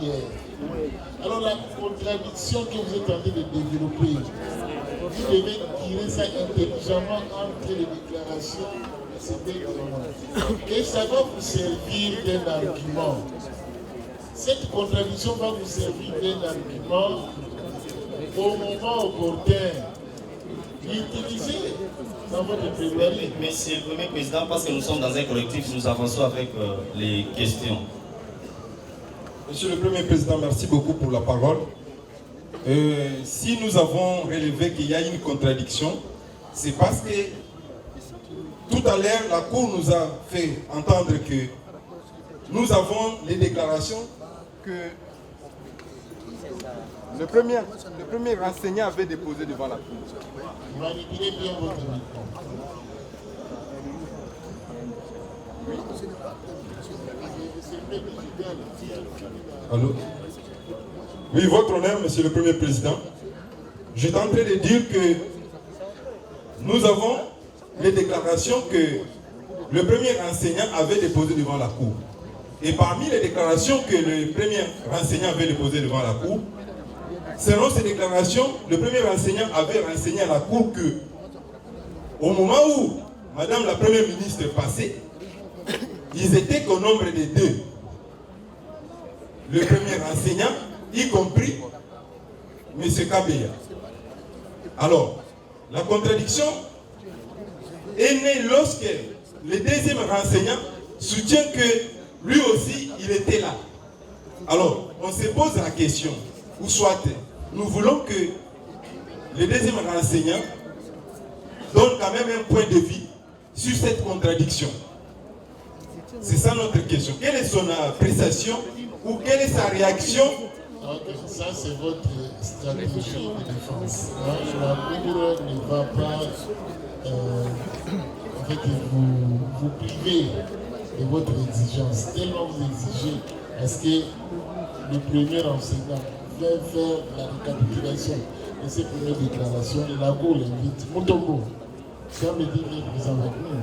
hier. Alors la contradiction que vous êtes en train de développer, vous devez tirer ça intelligemment entre les déclarations de ces deux moments. Et ça va vous servir d'un argument. Cette contradiction va vous servir d'un argument au moment opportun. Utilisez dans votre plaidoirie. Monsieur le Premier Président, parce que nous sommes dans un collectif, nous avançons avec les questions. Monsieur le Premier Président, merci beaucoup pour la parole. Si nous avons relevé qu'il y a une contradiction, c'est parce que tout à l'heure, la Cour nous a fait entendre que nous avons les déclarations que le premier enseignant avait déposé devant la Cour. Manipulez bien votre micro. Allô? Oui, votre honneur, monsieur le Premier Président. J'étais en train de dire que nous avons les déclarations que le premier enseignant avait déposées devant la Cour. Et parmi les déclarations que le premier enseignant avait déposées devant la Cour, selon ces déclarations, le premier enseignant avait renseigné à la Cour que, au moment où Madame la Première ministre passait, ils étaient qu'au nombre de 2. Le premier enseignant, y compris M. Kabeya. Alors, la contradiction est née lorsque le deuxième enseignant soutient que lui aussi, il était là. Alors, on se pose la question, ou soit nous voulons que le deuxième enseignant donne quand même un point de vue sur cette contradiction. C'est ça notre question. Quelle est son appréciation ou quelle est sa réaction? Ça, c'est votre stratégie de défense. La Cour ne va pas vous priver de votre exigence. Tellement vous exigez, parce que le premier enseignant va faire la récapitulation de ces premières déclarations et la Cour l'invite. Motobo, ça me dit qu'il est présent avec nous.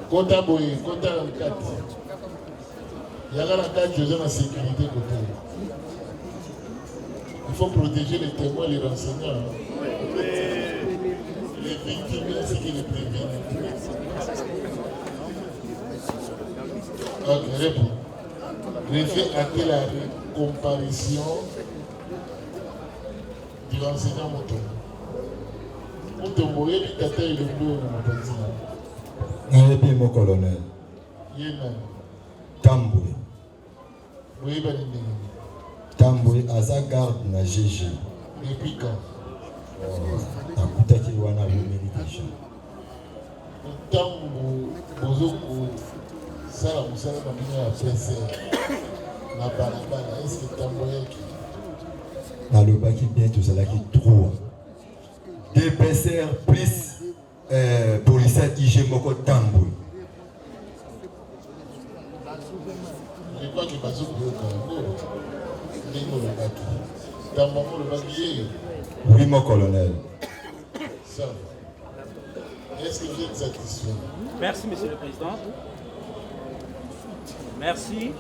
Kota Boye, Kota 4. Il y a la 4 je donne la sécurité côté. Il faut protéger les témoins et les renseignants. Les victimes ainsi que les prévenus. Ok, réponds. Réfère à quelle comparution du renseignant Motombo. Motombo, il y a des tata et le bleu dans ma partie. Nayebi mon colonel. Yéna. Tamboué. Oui, Tamboué aza garde na GG. Depuis quand? Nakutaki wana bomeli déjà. Ntango bozoko sala musala na bino ya PCR na balabala, est-ce que tamboyaki? Nalobaki bien tozalaki 3. DPCR plus policier IG moko Tamboué. Je crois que bazokoyoka yango ndenge olobaki. Tambamo olobaki ye. Oui mon colonel. Ça. Est-ce que vous êtes satisfait? Merci, Monsieur le Président. Merci.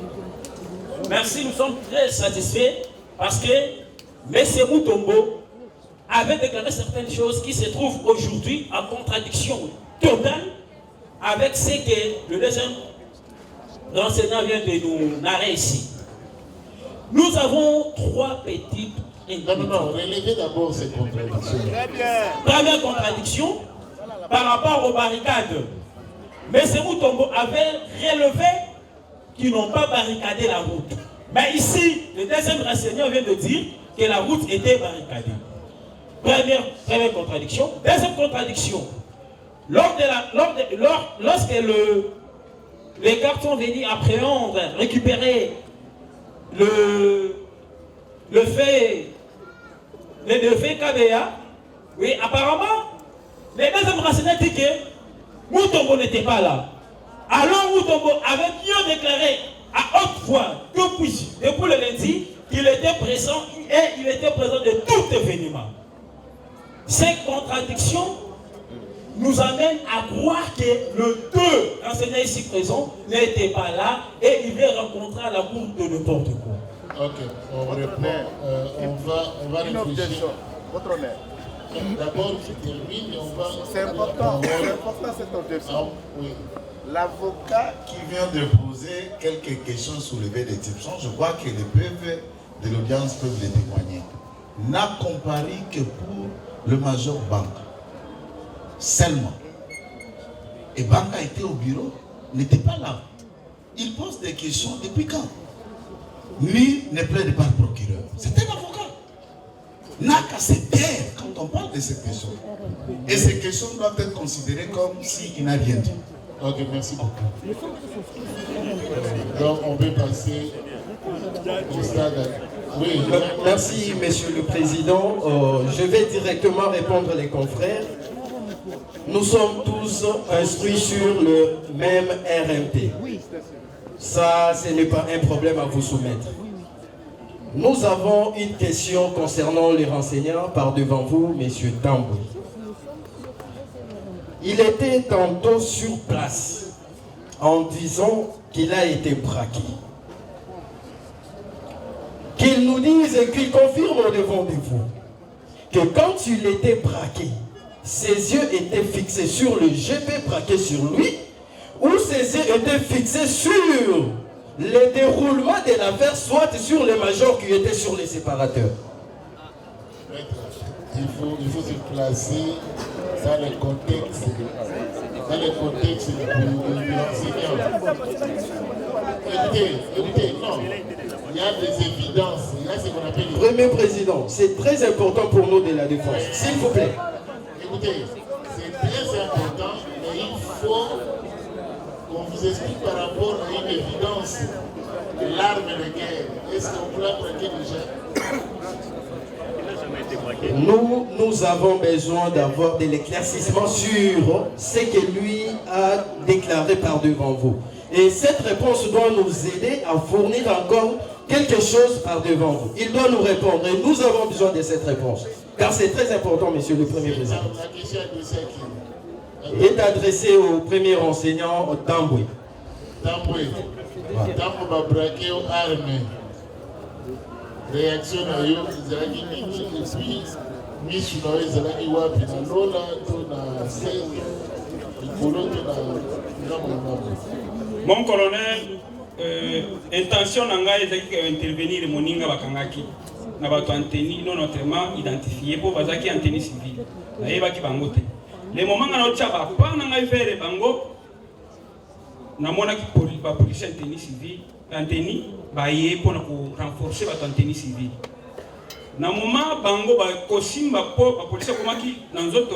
Merci, nous sommes très satisfaits parce que M. Mutombo avait déclaré certaines choses qui se trouvent aujourd'hui en contradiction totale avec ce que le deuxième enseignant vient de nous narrer ici. Nous avons 3 petites... Non, relevez d'abord ces contradictions. Première contradiction, par rapport aux barricades. M. Mutombo avait relevé qu'ils n'ont pas barricadé la route. Mais ici, le deuxième renseignement vient de dire que la route était barricadée. Première contradiction. Deuxième contradiction. Lorsque les gardes sont venus appréhender, récupérer le fait Kabeya, oui, apparemment, les deuxièmes renseignements disent que Mutombo n'était pas là. Alors Mutombo avait bien déclaré à haute voix depuis le lundi qu'il était présent et il était présent de tout événement. Ces contradictions nous amène à croire que le deux enseignants ici présents n'étaient pas là et il vient rencontrer à la cour de n'importe quoi. Ok, on répond. On va réfléchir. Votre honneur. D'abord, tu termines et on va... C'est important cette objection. Oui. L'avocat qui vient de poser quelques questions soulevées d'exception, je crois que les preuves de l'audience peuvent les témoigner, n'a comparé que pour le major Banka. Seulement. Et Banka était au bureau, n'était pas là. Il pose des questions depuis quand? Lui ne plaide pas le procureur. C'est un avocat. N'a qu'à se taire quand on parle de ces questions. Et ces questions doivent être considérées comme s'il n'a rien dit. Ok, merci beaucoup. Donc, on peut passer au stade. Oui. Merci, Monsieur le Président. Je vais directement répondre les confrères. Nous sommes tous instruits sur le même RMT. Ça, ce n'est pas un problème à vous soumettre. Nous avons une question concernant les renseignants par devant vous, Monsieur Tamboué. Il était tantôt sur place en disant qu'il a été braqué. Qu'il nous dise et qu'il confirme au devant de vous que quand il était braqué, ses yeux étaient fixés sur le GP braqué sur lui ou ses yeux étaient fixés sur le déroulement de l'affaire, soit sur les majors qui étaient sur les séparateurs. Il faut se placer dans le contexte de l'enseignant. Écoutez, non. Il y a des évidences. Il y a ce qu'on appelle... Premier Président, c'est très important pour nous de la défense. S'il vous plaît. Écoutez, c'est très important, mais il faut qu'on vous explique par rapport à une évidence de l'arme de guerre. Est-ce qu'on peut la braquer déjà? Nous avons besoin d'avoir de l'éclaircissement sur ce que lui a déclaré par devant vous. Et cette réponse doit nous aider à fournir encore quelque chose par devant vous. Il doit nous répondre et nous avons besoin de cette réponse. Car c'est très important, Monsieur le Premier Président. La question est adressée au premier enseignant Tamboué. Tamboué. Tamboué va braquer aux armes. Réaction à eux, ils allaient dire et puis Miss Noé, ils allaient dire wapi na lola, to na seize, ikolo to na Mon colonel, intention nanga ezaki intervenir moninga bakangaki na bato anteni non notamment identifié pour bazaki anteni civile. Na yebaki bango te. Le moment nga na tshaba pa nanga ifere bango na mona ki police anteni civile, anteni baye pour renforcer bato anteni civile. Na moment bango ba kosimba po ba police komaki na nzoto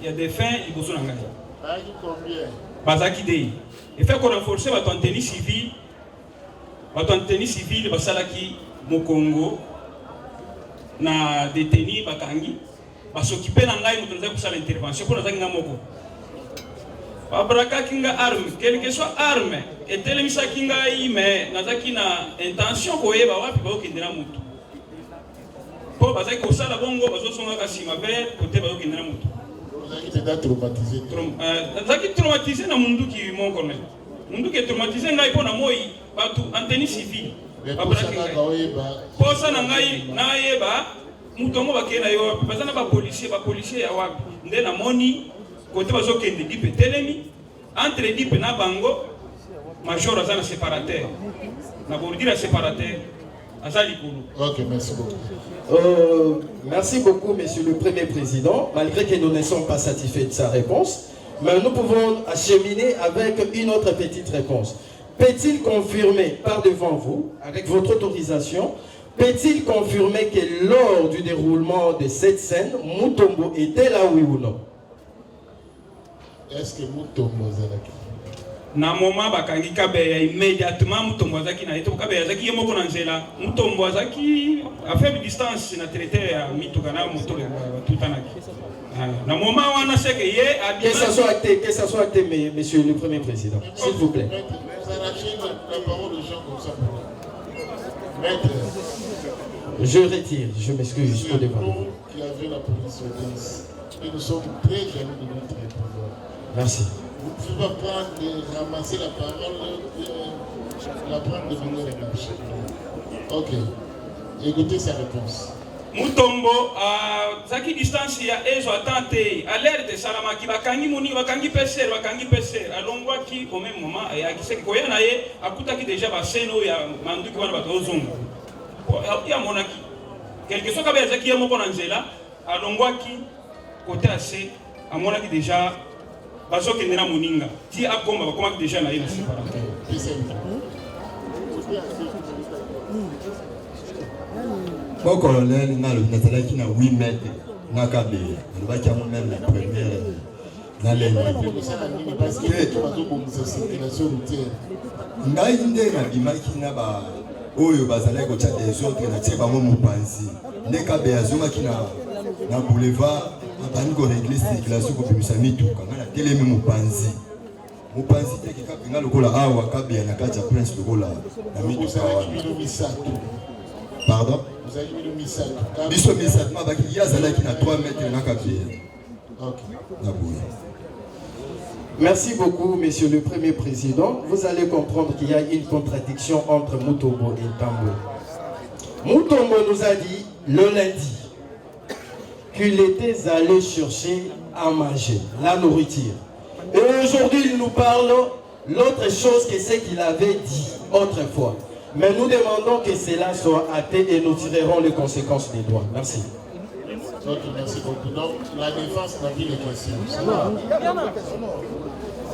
ya défunt liboso na ngai. Bazaki combien? Bazaki dei. Et fait qu'on renforcer bato anteni civile. Bato anteni civile basalaki mo Congo na détenu bakangi basokipe na ngai moto nzai kusala intervention pour nazaki nga moko. Babrakaki nga arme, quelle que soit arme, etelemisaki ngai mais nazaki na intention koyeba wapi bakokendela mutu. Po bazaki kosala bongo bazosonga kasima vers côté bakokendela mutu. Bazaki traumatisé. Nazaki traumatisé na munduki mon colonel. Munduki traumatisé ngai po na moi bato anteni civile. Posa na ngai na yeba mutongo bakena yo wapi bazana ba policier ya wapi nde na moni côté bazokende dipe telemi entre dipe na bango major azana séparateur na bordira séparateur azali kulu. OK, merci beaucoup. Merci beaucoup, Monsieur le Premier Président. Malgré que nous ne sommes pas satisfaits de sa réponse, mais nous pouvons acheminer avec une autre petite réponse. Peut-il confirmer par devant vous, avec votre autorisation, peut-il confirmer que lors du déroulement de cette scène, Mutombo était là, oui ou non? Est-ce que Mutombo est là? Na moment bakangi kabeya immédiatement Mutombo azaki na eto kabeya azaki yemoko na nzela Mutombo azaki à faible distance na traité ya mituka na moto tout anaki. Na moment wana c'est que ye a que ça soit acté, Monsieur le Premier Président, s'il vous plaît. Vous arrachez la parole aux gens comme ça. Maître. Je retire, je m'excuse au devant. Qui avait la police audience. et nous sommes très jaloux de notre pouvoir. Merci. Vous pouvez pas prendre, ramasser la parole, la prendre de manière marche. Ok. Écoutez sa réponse. Mutombo, zaki distance ya ezo atante, alerte salamaki, bakangi muni, bakangi peser, alongwa ki, au même moment, et akiseki koya na ye, akutaki déjà baseno ya manduki wana bato ozungu. Ya monaki. Quelque chose kabe zaki ya moko na nzela, alongwa ki, côté assez, amonaki déjà, basoke ndena muninga. Ti akoma, bakomaki déjà na ye na séparate. Mon colonel, nous avons 8 mètres. Nous avons même la première. Parce que oyo bazala ko tcha des autres na tiba mo mupanzi ndeka be azuma kina na boulevard abani ko régler circulation ko bimisa mituka ngana telemi mupanzi te kika pinga lokola awa kabe na kacha prince lokola na mituka pardon vous avez mis le misato biso misato mabaki yazala kina 3 mètres na kabe. OK na boule. Merci beaucoup, Monsieur le Premier Président. Vous allez comprendre qu'il y a une contradiction entre Mutombo et Tambo. Mutombo nous a dit le lundi qu'il était allé chercher à manger, la nourriture. Et aujourd'hui, il nous parle l'autre chose que ce qu'il avait dit autrefois. Mais nous demandons que cela soit hâté et nous tirerons les conséquences des droits. Merci. Donc, merci beaucoup. Donc, la défense n'a plus de questions.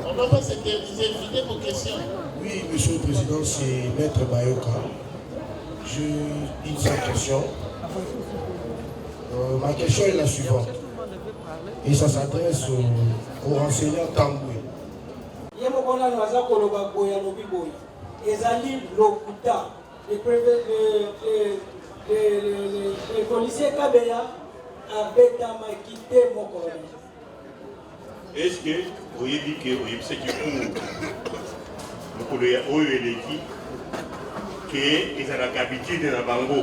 On ne va pas s'éviter vos questions. Oui, Monsieur le Président, c'est Maître Bayoka. Une seule question. Ma question est la suivante. Et ça s'adresse au renseignant Tamboué. Le policier Kabeya a bétamé quitté mon colonel. Est-ce que vous avez dit que vous avez dit que vous avez dit que l'habitude de la bango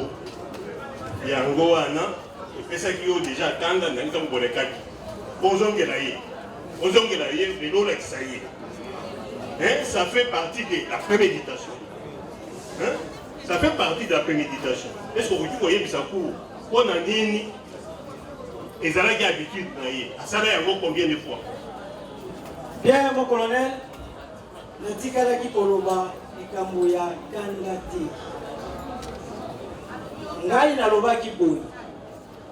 yango wana et ça qui ont déjà attendu dans le temps pour les kaki ozongela ye le lola qui ça y est, ça fait partie de la préméditation, ça fait partie de la préméditation. Est-ce que vous voyez ça court on a nini et ça a l'habitude ça a combien de fois? Bien, mon colonel, le Tikalaki Koloba et Kamboya Kangati. Ngai naloba ki boy.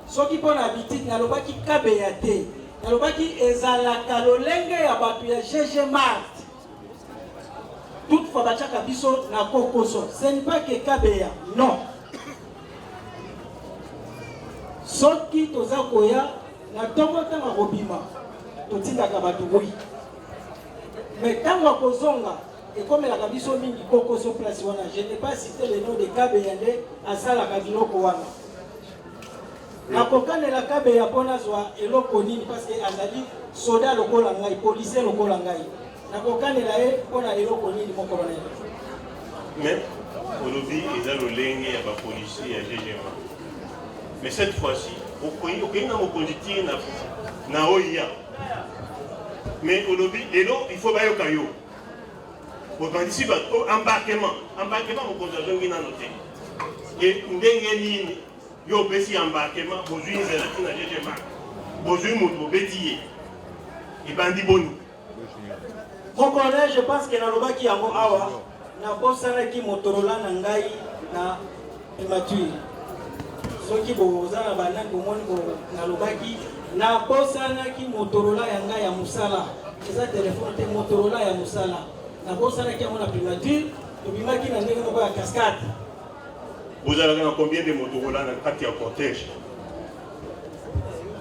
Soki pon habitude naloba ki kabeyate. Naloba ki ezalaka lolenge ya batu ya GG Mart. Toutefois bachaka biso na kokoso. Ce n'est pas que kabeya, non. Soki toza koya na tongo tanga robima. Totindaka batu boy. Mais quand on kozonga et comme la kabiso mingi kokoso place wana, je n'ai pas cité le nom de Kabeyande à Sala Biloko wana. Na kokane la Kabeya pona zwa eloko nini parce que azali soda lokola ngai, policier lokola ngai. Na kokane la e pona eloko nini mon colonel. Mais aujourd'hui ils ont le lenge ya ba policier ya GGMA. Mais cette fois-ci, au na mo conduire na oya. Mais aujourd'hui, il faut bailler au caillou. Pour participer au embarquement, mon contingent qui n'a noté. Et nous avons un embarquement, nous avons un bétier. Et bandi boni. Mon collègue, je pense que dans le bas qui a mon awa, na bosana qui Motorola nangai na primature. Ceux qui boza na banan komoni na lobaki na bosana ki Motorola yanga ya musala. Eza téléphone te Motorola ya musala. Na bosana ki amona primature, tobimaki na ndenge moko ya cascade. Vous avez combien de Motorola dans le cortège?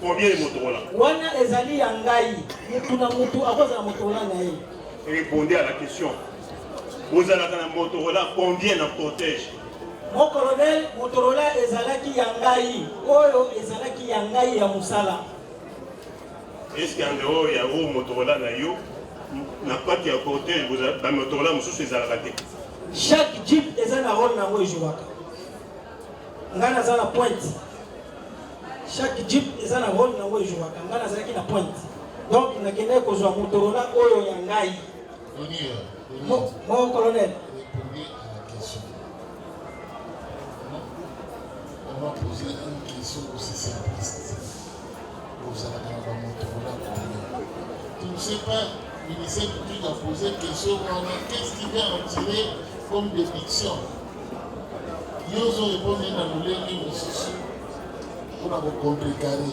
Combien de Motorola? Wana ezali yangai, mutu na mutu akoza Motorola na ye. Répondez à la question. Vous avez un Motorola combien dans le cortège? Mon colonel, Motorola ezalaki yangai, oyo ezalaki yangai ya musala. Est-ce qu'en dehors il y a un Motorola na yo, na pas de cortège, vous avez un Motorola monsieur ezalaki? Chaque jeep ezana rôle na moi jouaka. Ngana za la pointe. chaque jeep est un rôle dans le jour. Quand on a ça qui na pointe. Donc il n'a qu'à dire que je Motorola Oyo Yangai. Mon colonel. On va poser une question aussi simple. Vous allez avoir un Motorola. Tu ne sais pas, le ministère public a posé une question. Qu'est-ce qui vient en tirer comme déduction? Ils ont répondu dans le lien pour avoir contrecarré.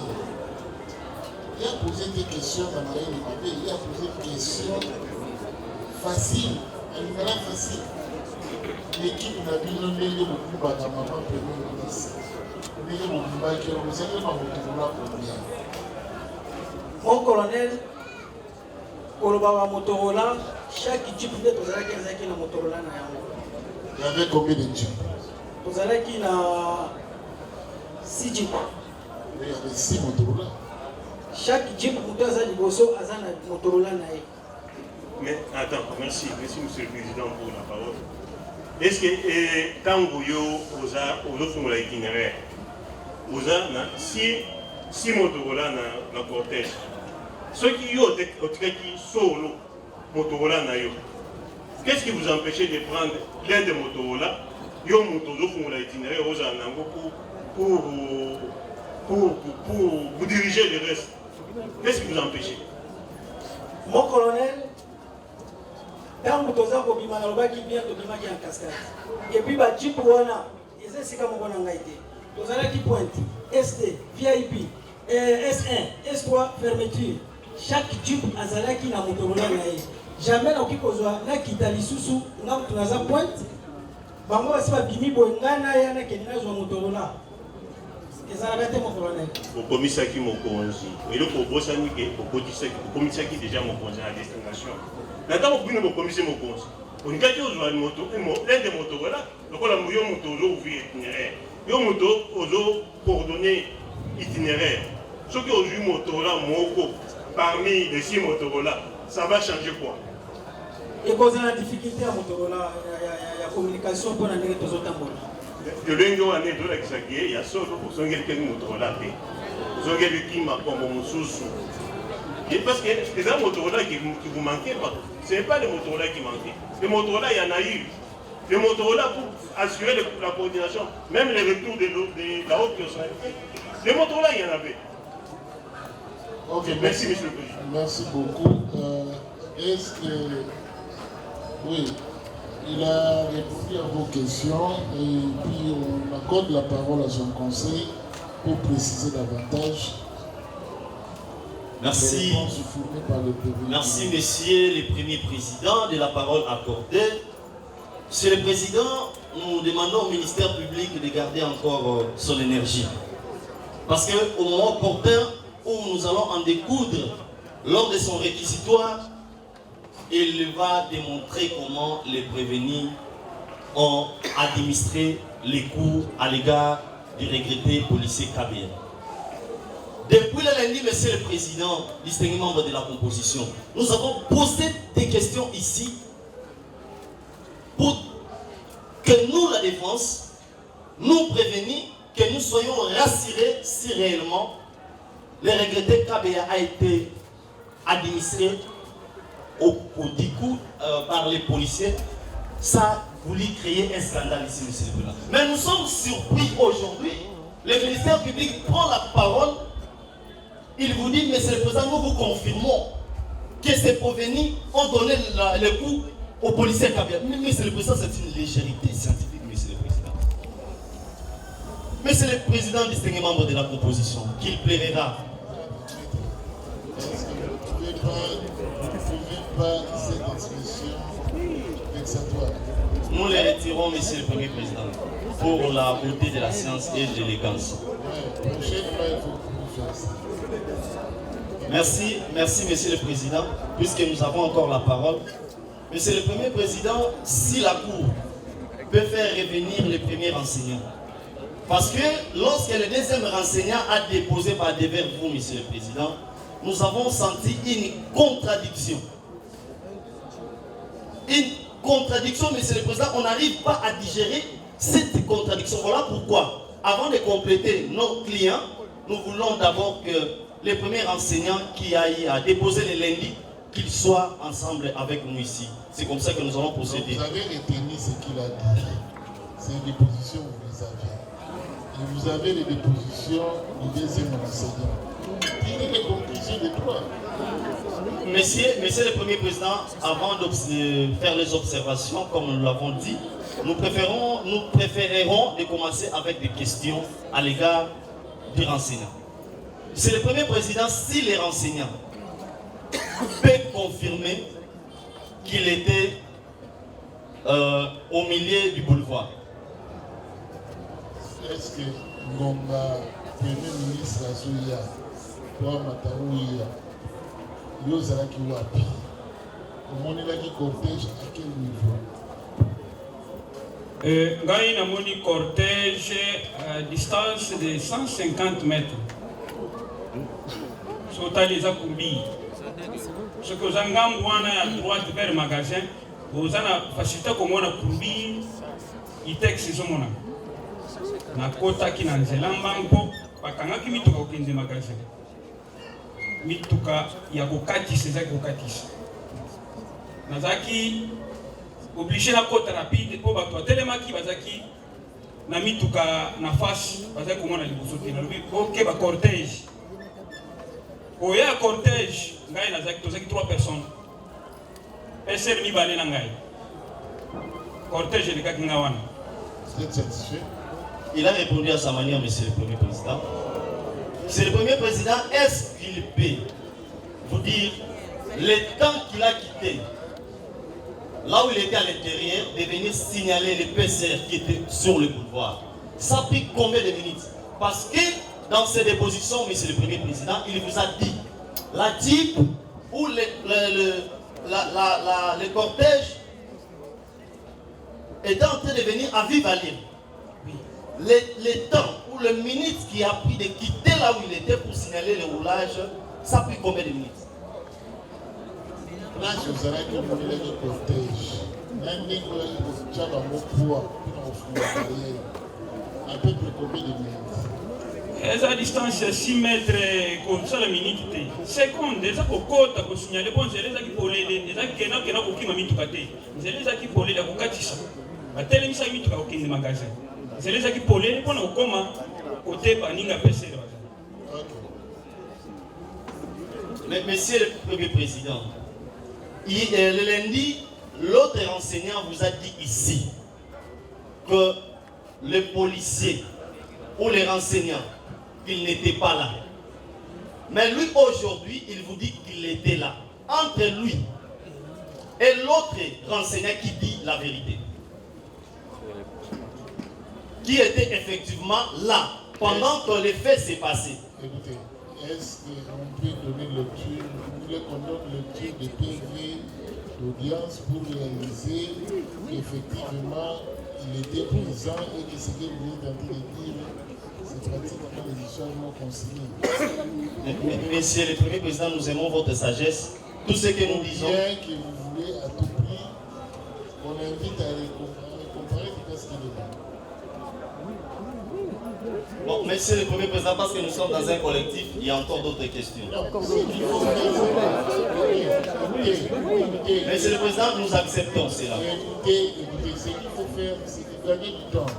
Il a posé des questions dans la ligne, il a posé des questions faciles, un numéro facile. L'équipe n'a pas donné le beaucoup de maman premier ministre. Mon colonel, Koloba Motorola, chaque jeep de Tozala qui na Motorola na yango. Il y avait combien de jeeps? Tozala qui na 6 jeeps. Il y avait 6 Motorola. Chaque jeep Motorola Liboso a na Motorola na ye. Mais attends, merci Monsieur le Président pour la parole. Est-ce que Tango yo aux autres itinéraire, si Motorola na cortège, ceux qui ont solo Motorola na yo, qu'est-ce qui vous empêchez de prendre l'un des Motorola, yo Motorola pour l'itinéraire pour vous diriger le reste? Qu'est-ce qui vous empêche? Mon colonel, quand vous avez un bima, vous avez un cascade. Et puis, jeep wana, c'est comme on a été. Vous avez qui pointe, SD, VIP, S1, S3, fermeture. Chaque jeep a qui na Motorola. Jamais na kikozoa na kitali susu na tunaza pointe. Bango basi ba bimi bongana ya na kenina zo Motorola. Au commissaire qui m'a conduit, et le proposé au commissaire qui déjà m'a conduit à destination. Maintenant, vous pouvez me commissaire mon conduit. On a dit aux l'un des Motorola, donc on a mis un moto ouvrir itinéraire. Et un moto coordonné itinéraire. Ce qui aujourd'hui Motorola, parmi les 6 Motorola, ça va changer quoi? Et cause la difficulté à Motorola, il y a communication pour la négociation aux autres. De l'engo année de l'exagé, il y a solo pour son quelqu'un Motorola. Vous avez qui m'a comme mon sous. Parce que les Motorola qui vous manquaient pas, ce n'est pas les Motorola qui manquaient. Les Motorola, il y en a eu. Les Motorola pour assurer la coordination, même les retours de la haute personnalité. Les Motorola, il y en avait. Ok, merci Monsieur le Président. Merci beaucoup. Est-ce que. Oui. Il a répondu à vos questions et puis on accorde la parole à son conseil pour préciser davantage. Merci. Merci, Messieurs le Premier Président, de la parole accordée. Monsieur le Président, nous demandons au ministère public de garder encore son énergie. Parce qu'au moment opportun où nous allons en découdre lors de son réquisitoire, il va démontrer comment les prévenus ont administré les coups à l'égard du regretté policier Kabila. Depuis le lundi, Monsieur le Président, distingué membre de la composition, nous avons posé des questions ici pour que nous, la défense, nous prévenir, que nous soyons rassurés si réellement le regretté Kabila a été administré du coup par les policiers. Ça a voulu créer un scandale ici, Monsieur le Président. Mais nous sommes surpris aujourd'hui. Le ministère public prend la parole. Il vous dit, Monsieur le Président, nous vous confirmons que ces prévenus ont donné le coup aux policiers Kabila. Mais Monsieur le Président, c'est une légèreté scientifique, Monsieur le Président. Monsieur le Président, distingué membre de la composition, qu'il plaira. Pas cette expression vexatoire. Nous les retirons, Monsieur le Premier Président, pour la beauté de la science et de l'élégance. Merci, Monsieur le Président, puisque nous avons encore la parole. Monsieur le Premier Président, si la Cour peut faire revenir les premiers renseignants, parce que lorsque le deuxième renseignant a déposé par devers vous, Monsieur le Président, nous avons senti une contradiction. Une contradiction, Monsieur le Président, on n'arrive pas à digérer cette contradiction. Voilà pourquoi, avant de compléter nos clients, nous voulons d'abord que les premiers enseignants qui aillent à déposer les lundis, qu'ils soient ensemble avec nous ici. C'est comme ça que nous allons procéder. Vous avez retenu ce qu'il a dit. C'est une déposition, vous les avez. Et vous avez les dépositions du deuxième enseignant. Tirez les conclusions de toi. Monsieur le Premier Président, avant de faire les observations, comme nous l'avons dit, nous préférerons de commencer avec des questions à l'égard du renseignant. C'est le Premier Président, si les renseignants peuvent confirmer qu'il était au milieu du boulevard. Est-ce que Ngonga, Premier ministre Azuya, toi Mataouya, Yozalaki Wapi, comment il a dit cortège à quel niveau? Ngai namoni cortège à distance de 150 mètres. Sotali za kumbi. Ce que vous avez à droite vers le magasin, vous avez facilité comme on a kumbi, il texte sur mon na kota ki na nzela mbango bakangaki mituka okende magasin mituka ya kokatisa ezaki kokatisa nazaki obligé na kota rapide po bato atelemaki bazaki na mituka na face bazaki komona liboso te nalobi oke ba cortège oya cortège ngai nazaki tozaki 3 personnes peser mibale na ngai cortège elekaki nga wana. Vous êtes satisfait? Il a répondu à sa manière, Monsieur le Premier Président. C'est le Premier Président, est-ce qu'il peut vous dire le temps qu'il a quitté, là où il était à l'intérieur, de venir signaler les PCR qui étaient sur le boulevard? Ça a pris combien de minutes? Parce que dans ses dépositions, Monsieur le Premier Président, il vous a dit la type où le cortège était en train de venir à vive allure. Le temps ou le minute qui a pris de quitter là où il était pour signaler le roulage, ça a pris combien de minutes? Là, je vous arrête que vous voulez le cortège. Même si vous avez un poids, à peu près combien de minutes? Esa distance ya 6 mètres kosala minute te seconde eza kokota kosignale po nzela ezaki polele ezaki kena kokima mituka te nzela ezaki polele ya kokatisa batelemisaki mituka kokende magasin nzela ezaki polele mpona kokoma kote baninga pesere baza. Mais Monsieur le Premier Président, le lundi, l'autre enseignant vous a dit ici que le policier ou les renseignants, il n'était pas là. Mais lui, aujourd'hui, il vous dit qu'il était là. Entre lui et l'autre renseignant qui dit la vérité, qui était effectivement là pendant que les faits s'est passé. Écoutez, est-ce qu'on peut donner lecture, vous voulez qu'on donne lecture de PV d'audience pour réaliser qu'effectivement il était présent et que ce que vous êtes en train de dire, c'est pratiquement les changements consignés. Monsieur le Premier Président, nous aimons votre sagesse. Tout ce que nous disons. Bien que vous voulez à tout prix, on invite à comparer tout ce qu'il est là. Bon, Monsieur le Premier Président, parce que nous sommes dans un collectif, il y a encore d'autres questions. Monsieur le Président, nous acceptons cela. Écoutez, ce qu'il faut faire, c'est de gagner du temps.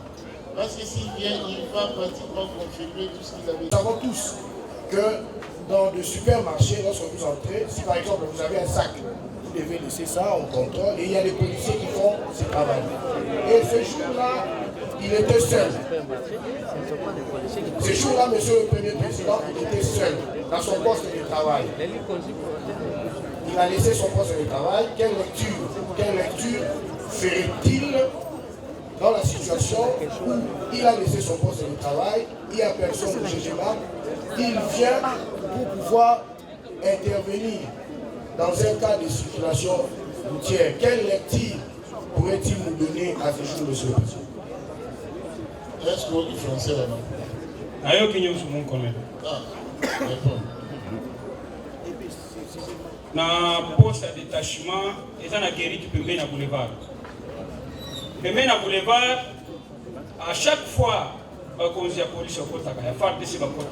Parce que s'il vient, il va pratiquement confirmer tout ce qu'il avait dit. Nous savons tous que dans le supermarché, lorsque vous entrez, si par exemple vous avez un sac, vous devez laisser ça en contrôle et il y a les policiers qui font ce travail. Et ce jour-là, il était seul. Ce jour-là, Monsieur le Premier Président, il était seul dans son poste de travail. Il a laissé son poste de travail. Quelle lecture ferait-il dans la situation où il a laissé son poste de travail, il n'y a personne au jugement, il vient pour pouvoir intervenir dans un cas de circulation routière? Quelle lecture pourrait-il nous donner à ce jour, Monsieur le Président? Est-ce qu'on dit français là-bas? Ayo qui nous sommes connaît. Ah, d'accord. Na poste de détachement, ils ont guéri du pembé na boulevard. Pembé na boulevard, à chaque fois, quand il y a police au côté, il y a FARDC au côté.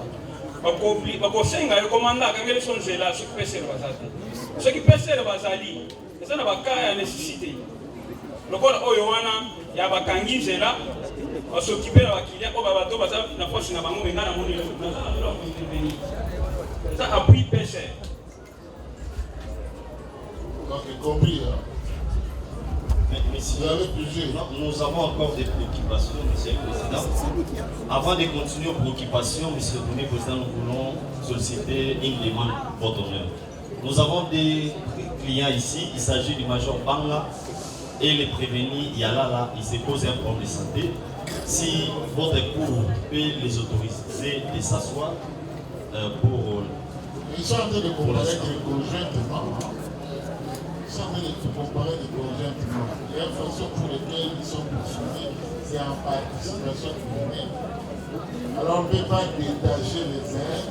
bakosenga yo komanda akangeli so nzela soki pesele baza te soki pesele bazali eza na baka ya nécessité lokola oyo wana ya bakangi nzela basokipe na bakilia oyo bato baza na poche na bango menga na moni intervenir eza appui pesele. Compris, hein? Mais si nous avons encore des préoccupations, Monsieur le Président. Avant de continuer aux préoccupations, Monsieur le Premier Président, nous voulons solliciter une demande, votre honneur. Nous avons des clients ici, il s'agit du Major Banga et les prévenus Yalala, ils se posent un problème de santé. Si votre cour peut les autoriser de s'asseoir pour... Ils sont en train de comparer conjointement. Ils sont en train de comparer conjointement. Il y a une façon pour laquelle ils sont poursuivis, c'est en participation humaine. Alors on ne peut pas détacher les uns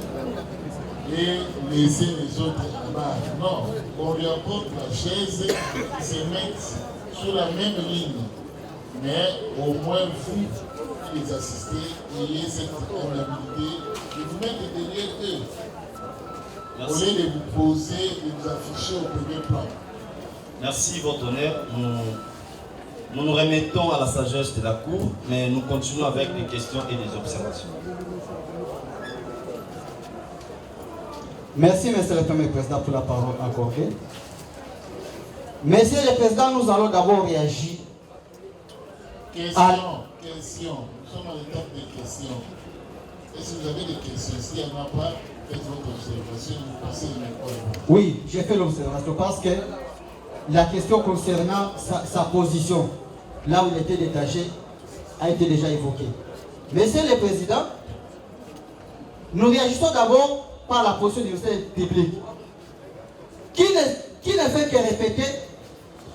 et laisser les autres à bas. Non, on lui apporte la chaise, ils se mettent sur la même ligne. Mais au moins vous, les assistez, ayez cette amabilité de vous mettre derrière eux. Au lieu de vous poser, de vous afficher au premier plan. Merci, votre honneur. Nous nous remettons à la sagesse de la Cour, mais nous continuons avec des questions et des observations. Merci, Monsieur le Premier Président, pour la parole accordée. Monsieur le Président, nous allons d'abord réagir. Question. Nous sommes à l'étape des questions. Est-ce que vous avez des questions? S'il n'y en a pas, faites votre observation, vous passez le micro. Oui, j'ai fait l'observation parce que la question concernant sa position, là où il était détaché, a été déjà évoquée. Monsieur le Président, nous réagissons d'abord par la position du ministère public, qui ne fait que répéter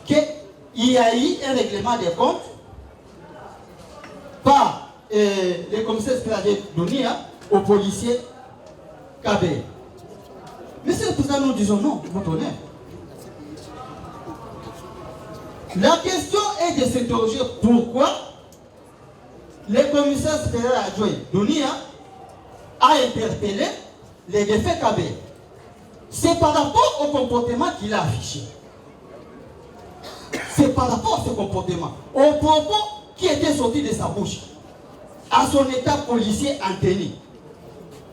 qu'il y a eu un règlement des comptes par les commissaires spécialisés Dunia aux policiers KB. Monsieur le Président, nous disons non, votre honneur. La question est de s'interroger pourquoi le commissaire spécial adjoint Dunia a interpellé les défaits KB. C'est par rapport au comportement qu'il a affiché. C'est par rapport à ce comportement, aux propos qui étaient sortis de sa bouche, à son état policier en tenue.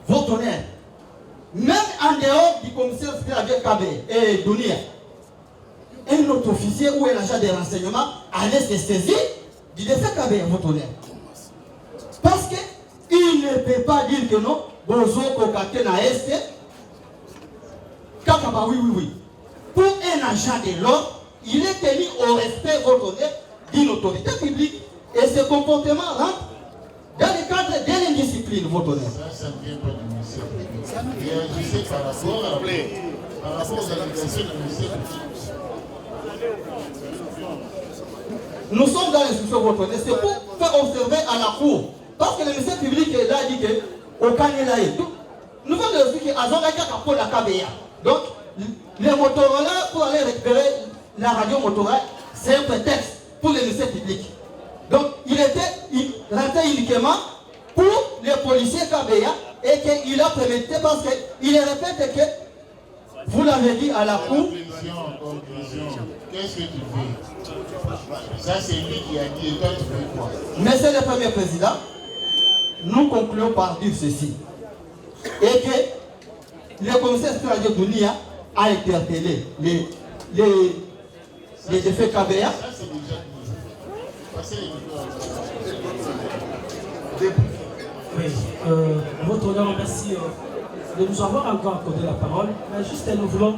Votre honneur, même en dehors du commissaire spécial KB et Dunia, un autre officier ou un agent de renseignement allait se saisir du défait KB, votre honneur. Parce qu'il ne peut pas dire que non, Bozo Kokate na Est, Kakaba, oui. Pour un agent de l'ordre, il est tenu au respect, votre honneur, d'une autorité publique. Et ce comportement rentre dans le cadre de l'indiscipline, votre honneur. Ça ne vient pas du ministère public. Réagissez par rapport aux allégations du ministère public. Nous sommes dans l'instruction, votre honneur. C'est pour faire observer à la cour. Parce que le ministère public est là, dit que au Canelaï. Nous allons leur expliquer à Zangaka pour la KBA. Donc, les Motorola, pour aller récupérer la radio Motorola, c'est un prétexte pour le ministère public. Donc, il rentrait uniquement pour les policiers KBA et qu'il a prémédité parce qu'il répète que vous l'avez dit à la cour. Conclusion. Qu'est-ce que tu fais? Ça, c'est lui qui a dit. Et toi, tu fais quoi? Monsieur le Premier Président, nous concluons par dire ceci. Et que le commissaire spécial Dunia a interpellé les défaits KBA. Ça, c'est déjà dit. Passez les Oui, votre honneur, merci de nous avoir encore accordé la parole. Mais juste, nous voulons...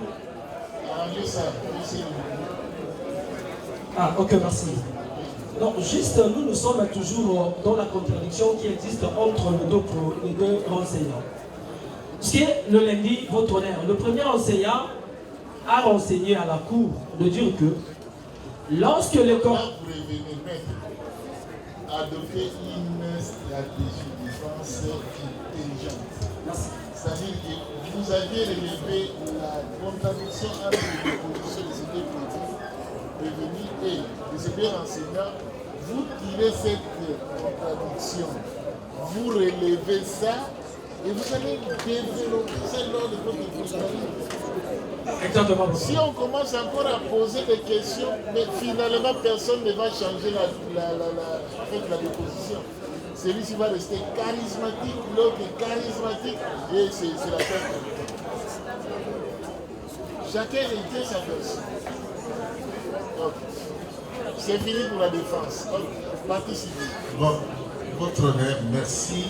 Arrangez ça. Ah, ok, merci. Donc, juste, nous sommes toujours dans la contradiction qui existe entre les deux enseignants. Ce qui est le lundi, votre honneur, le premier enseignant a renseigné à la cour de dire que lorsque le corps... Vous revenez, maître, adopter une stratégie de défense intelligente. C'est-à-dire que vous aviez relevé la contradiction entre les positions de sécurité politique prévenus et de ces deux enseignants. Vous tirez cette contradiction, vous relevez ça Et vous allez développer ça lors de votre prosperité. Exactement. Si on commence encore à poser des questions, mais finalement personne ne va changer la déposition. Celui-ci va rester charismatique, l'autre est charismatique, et c'est la perte de temps. Chacun était sa version. C'est fini pour la défense. Partie civile. Bon, votre honneur, merci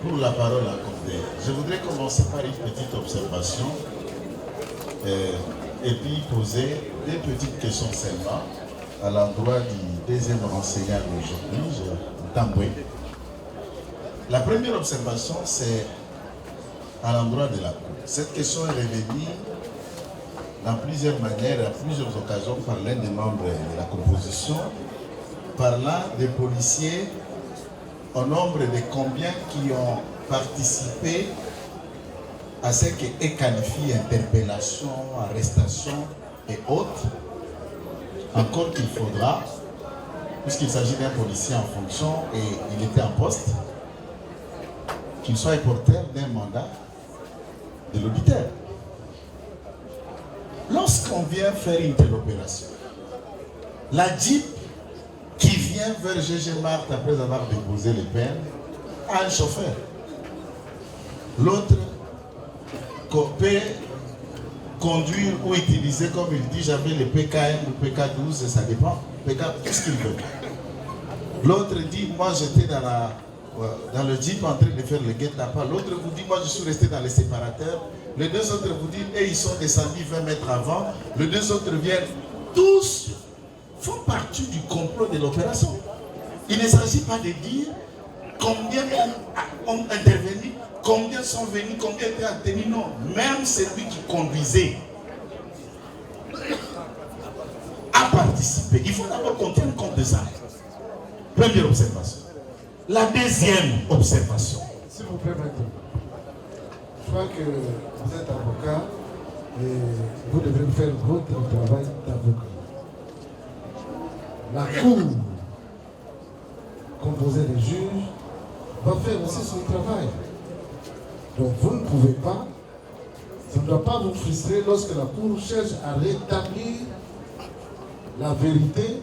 pour la parole accordée. Je voudrais commencer par une petite observation et puis poser des petites questions seulement à l'endroit du deuxième enseignant d'aujourd'hui, Tamboué. La première observation, c'est à l'endroit de la Cour. Cette question est revenue dans plusieurs manières, à plusieurs occasions par l'un des membres de la composition, parlant des policiers au nombre de combien qui ont participé à ce qui est qualifié interpellation, arrestation et autres. Encore qu'il faudra, puisqu'il s'agit d'un policier en fonction et il était en poste, qu'il soit porteur d'un mandat de l'auditeur. Lorsqu'on vient faire une telle opération, la Jeep qui vient vers GG Marthe après avoir déposé les peines a un chauffeur. L'autre peut conduire ou utiliser, comme il dit, j'avais le PKM ou PK12, ça dépend, PK, tout ce qu'il veut. L'autre dit, moi j'étais dans le Jeep en train de faire le guet-apens. L'autre vous dit, moi je suis resté dans les séparateurs. Les deux autres vous disent, et ils sont descendus 20 mètres avant. Les deux autres viennent. Tous font partie du complot de l'opération. Il ne s'agit pas de dire combien ont intervenu, combien sont venus, combien étaient atteinus. Non, même celui qui conduisait a participé. Il faut d'abord qu'on tienne compte de ça. Première observation. La deuxième observation. S'il vous plaît, maître. Je crois que vous êtes avocat et vous devez faire votre travail d'avocat. La cour, composée des juges, va faire aussi son travail. Donc vous ne pouvez pas, ça ne doit pas vous frustrer lorsque la cour cherche à rétablir la vérité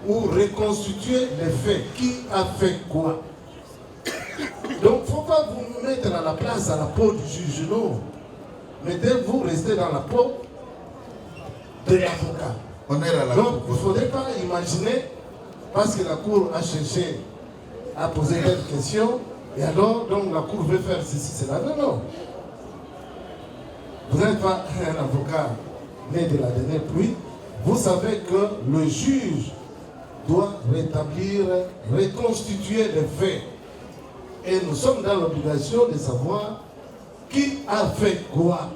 ou reconstituer les faits. Qui a fait quoi? Donc il ne faut pas vous mettre à la place, à la peau du juge, non. Mettez-vous, restez dans la peau de l'avocat. Donc il ne faudrait pas imaginer, parce que la cour a cherché à poser quelques questions, et alors donc la cour veut faire ceci, cela. Non, non. Vous n'êtes pas un avocat né de la dernière pluie. Vous savez que le juge doit rétablir, reconstituer les faits. Et nous sommes dans l'obligation de savoir qui a fait quoi.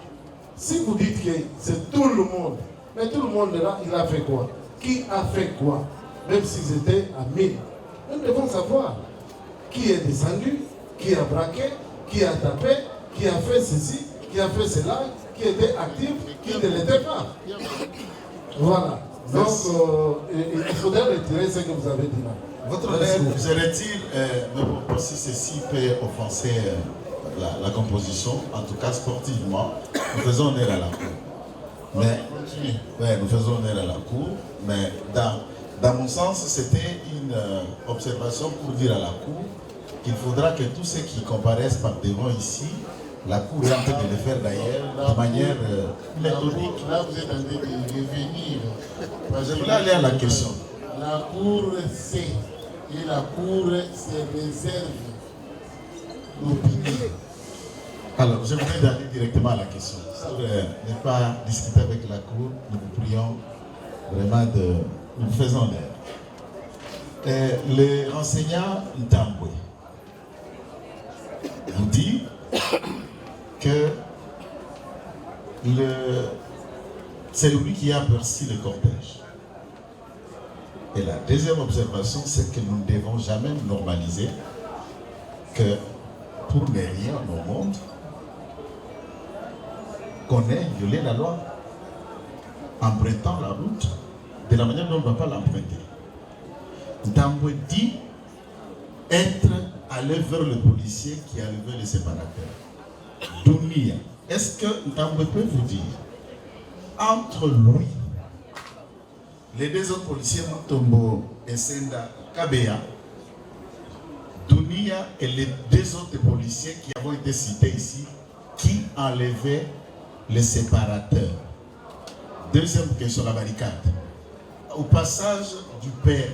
Si vous dites que c'est tout le monde, mais tout le monde là, il a fait quoi? Qui a fait quoi? Même s'ils étaient à 1000. Nous devons savoir qui est descendu, qui a braqué, qui a tapé, qui a fait ceci, qui a fait cela, qui était actif, qui ne l'était pas. Voilà. Donc, il faudrait retirer ce que vous avez dit là. Votre honneur, je retire, si ceci peut offenser la composition, en tout cas sportivement, nous faisons honneur à la cour. Mais, nous faisons honneur à la cour, mais dans mon sens, c'était une observation pour dire à la cour qu'il faudra que tous ceux qui comparaissent par devant ici, la cour est en train de le faire d'ailleurs de manière méthodique. Là, vous êtes en train de revenir. Je voulais aller à la question. La cour sait et la cour se réserve l'opinion. Alors, je voudrais aller directement à la question. Ne pas discuter avec la cour, nous vous prions vraiment de... Nous faisons l'air. Le enseignant Ntambwe vous dit que c'est lui qui a aperçu le cortège. Et la deuxième observation, c'est que nous ne devons jamais normaliser que pour ne rien au monde, qu'on ait violé la loi, empruntant la route de la manière dont on ne va pas l'emprunter. Ntambwe dit être allé vers le policier qui a levé le séparateur. Dounia, est-ce que Ntambwe peut vous dire, entre lui, les deux autres policiers, Mutombo et Senda Kabea, Dounia et les deux autres policiers qui ont été cités ici, qui enlevaient les séparateurs? Deuxième question, la barricade. Au passage du père,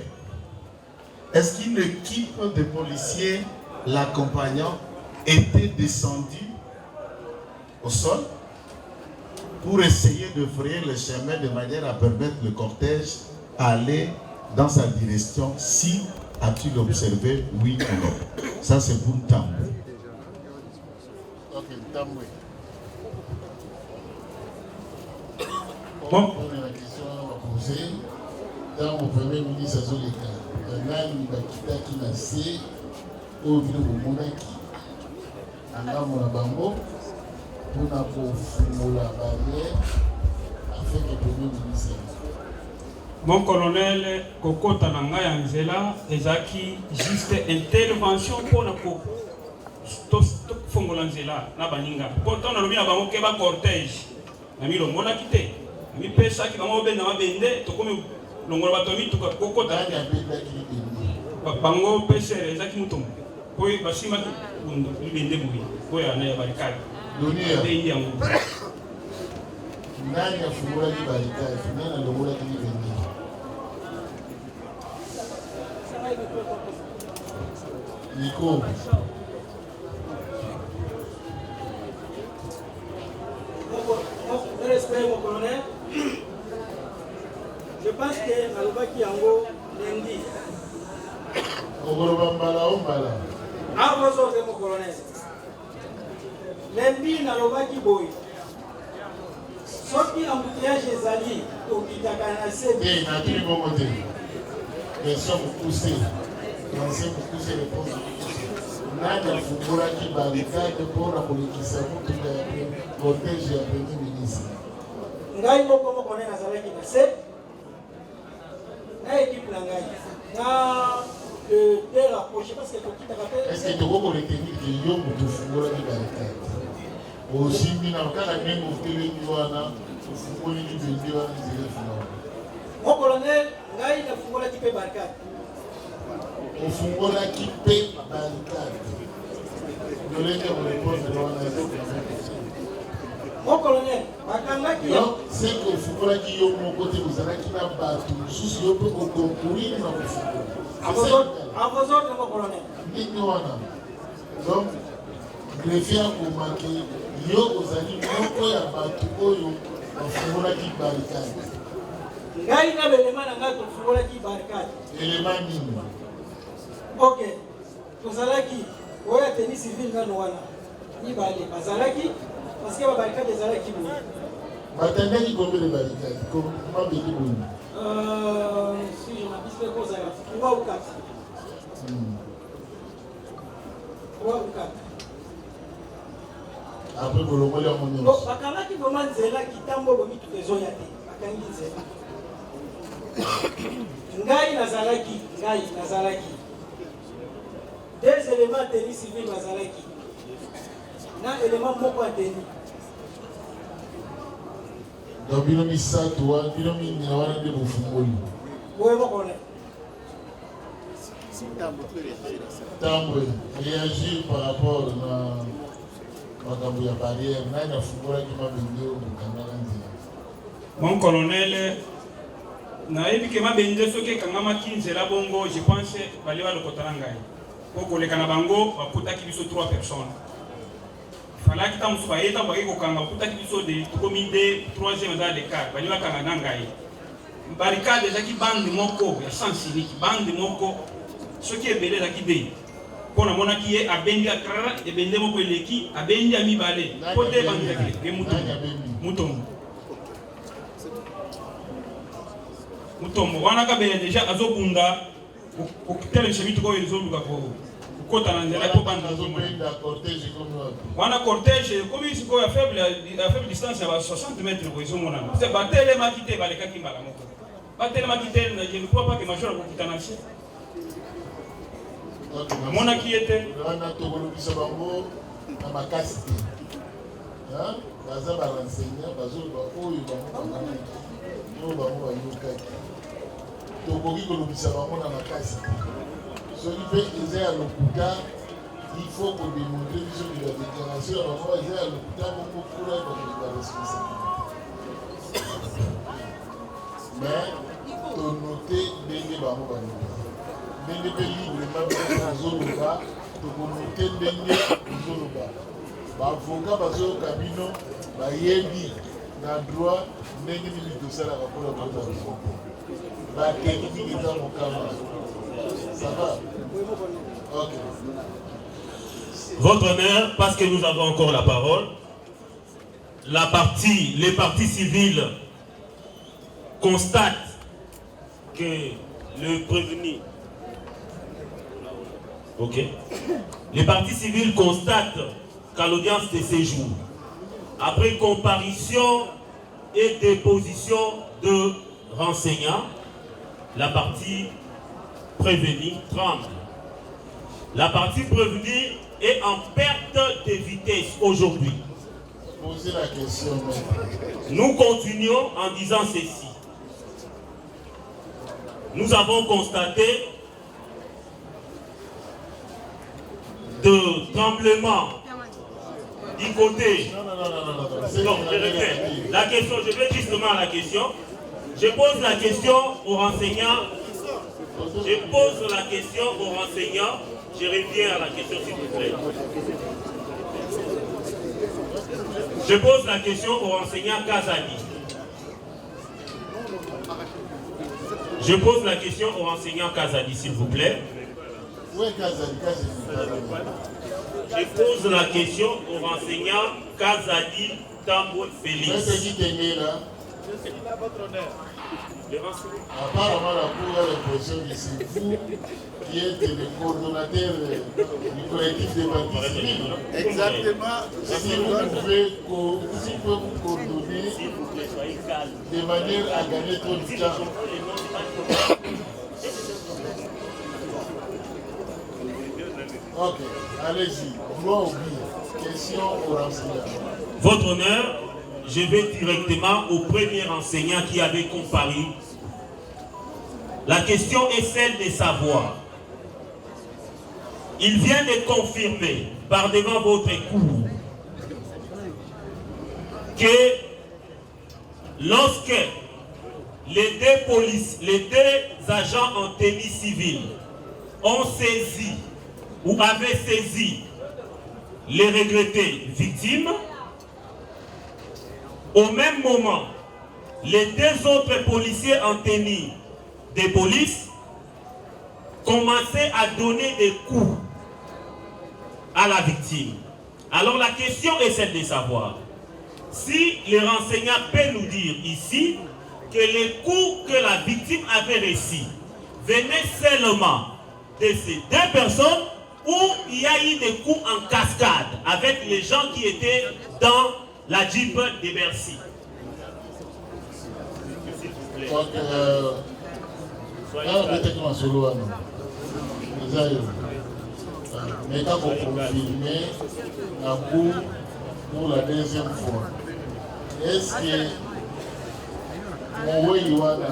est-ce qu'une équipe de policiers l'accompagnant était descendue au sol pour essayer de frayer le chemin de manière à permettre le cortège aller dans sa direction? Si as-tu observé, oui ou non? Ça c'est pour Ntambwe. Ok, Ntambwe. Bon. La question à poser. Dans mon premier ministre Azoleka, Nani Bakita qui n'a sé au milieu de Monaki. Anga Mona Bango, pour la barrière, afin que le premier ministre. Mon colonel Kokota Nanga Yanzela, ezaki juste intervention pour la Fongolanzela, na baninga. Pourtant, on a mis à Bango Keba cortège. Nami lo mona kite. Nami pesa ki bango benda mabende, to comme longola batomi to Kokota. Bango pesa ezaki mutom. Poi basima ki bende bubi. Poi ana ya barikade. Dunia. Ndio yangu. Nani afungula ki barikade? Nani alongola ki bende? Nico. Respect mon colonel. Je pense que Alobaki Yango lundi. Ah, bonjour, mon colonel. Lundi, Alobaki Boy. Sorti embouteillage ezali, tokitaka na sebi. Eh, na tuli bongo te. Question pour pousser. Pensez pour pousser les postes. Nani afungulaki barricade mpona kolekisa motuka ya cortège ya premier ministre? Ngai moko moko nde nazalaki na se na équipe na ngai na te rapproché parce que tokitaka te. Est-ce que toko koretenir ke yo moto ofungolaki barricade osimbi na kaka ndenge otelemi wana ofungoli libende wana nzela efungana? Mon colonel, ngai nafungolaki mpe barricade. Ofungolaki mpe barricade. Nolenge korepondre wana Mon colonel, bakangaki yo. C'est que ofungolaki yo moko te ozalaki na bato mosusu yo mpe okoncourir na kofungola. À vos ordres, mon colonel. Ndenge wana. Donc, greffier akomaki yo ozali moko ya bato oyo bafungolaki barricade. Ngai na belema na ngai tofungolaki barricade. Elema nini? Ok, tozalaki oyo tenue civile nano wana mibale bazalaki parce que babarricade ezalaki boye. Batandaki combien de barricades? Comment beki boye? Si je m'abuse pas kozala 3 ou 4. 3 ou 4. Après kolongoli ya monyo. Bon, bakangaki vraiment nzela kitambo bo mituka ezoya te. Bakangi nzela. Ngai nazalaki. Deux éléments tenue civile bazalaki. Na élément moko ya tenue. Donc bino misato wana bino mingi wana nde bofungoli. Boye moko na. Tambwe réagir par rapport na makambo ya barrière nani afungolaki mabende oyo bokangaka nzela? Mon colonel, nayebi ke mabende soki ekangamaki nzela bongo, je pense bali balokotana ngai. Po koleka na bango bakutaki biso 3 personnes. Falaki ta musu bayeta baki kokanga bakutaki biso de tokomi de 3e dans le cas bali bakanga na ngai. Barricade ezaki bande moko ya sens unique, bande moko soki ebele ezaki de. Pona monaki ye abendi akrara ebende moko eleki abendi ami bale. Pote bande ke mutombo wana kabela deja azobunda okutele chemitu ko ezoluka ko kota na nzela ko banda azobenda cortège comme wana cortège comme siko ya faible distance ya 60 mètres ko ezomona c'est batele makite baleka kimbala moko batele makite je ne crois pas que major ko kitana si. namonaki ye te wana tokolobisa bango na makasi te baza barenseignant bazoloba oyo bango bayokaki tokoki kolobisa bango na makasi te soki mpe eza ya lokuta il faut kodémontrer biso de la déclaration ya bango eza ya lokuta bongo kula bakoki baresponsabilité mais tonote ndenge bango baloba ndenge mpe librement bazoloba tokonote ndenge bazoloba baavoka bazoyoka bino bayebi na droit ndenge nini tosalaka mpona kota bisote bateknike eza mokama ça va ok. Votre honneur, parce que nous avons encore la parole, les partis civils constatent que le prévenu... Ok. Les partis civils constatent qu'à l'audience de séjour, après comparution et déposition de renseignants, la partie prévenue tremble. La partie prévenue est en perte de vitesse aujourd'hui. Posez la question. Nous continuons en disant ceci. Nous avons constaté de tremblements du côté. Non, je répète. La question, je vais justement à la question. Je pose la question aux renseignants. Je pose la question aux renseignants. Je reviens à la question, s'il vous plaît. Je pose la question au renseignant Kazadi. Je pose la question au renseignant Kazadi, s'il vous plaît. Où est Kazadi? Je pose la question au renseignant Kazadi Tambo Félix. Apparemment, la Cour a l'impression que c'est vous qui êtes le coordonnateur du collectif des partis civils. Exactement. Si vous pouvez vous coordonner de manière à gagner trop de temps. Ok, allez-y. Moi, oublie. Question au renseignant. Votre honneur, je vais directement au premier enseignant qui avait comparu. La question est celle de savoir. Il vient de confirmer par devant votre cour que lorsque les deux agents en tenue civile ont saisi ou avaient saisi les regrettées victimes, au même moment, les deux autres policiers en tenue de police commençaient à donner des coups à la victime. Alors la question est celle de savoir si le renseignant peut nous dire ici que les coups que la victime avait reçus venaient seulement de ces deux personnes ou il y a eu des coups en cascade avec les gens qui étaient dans la Jeep de Bercy. Donc, peut-être solo, mais quand vous confirmez la Cour pour la deuxième fois, est-ce que mon Weyuana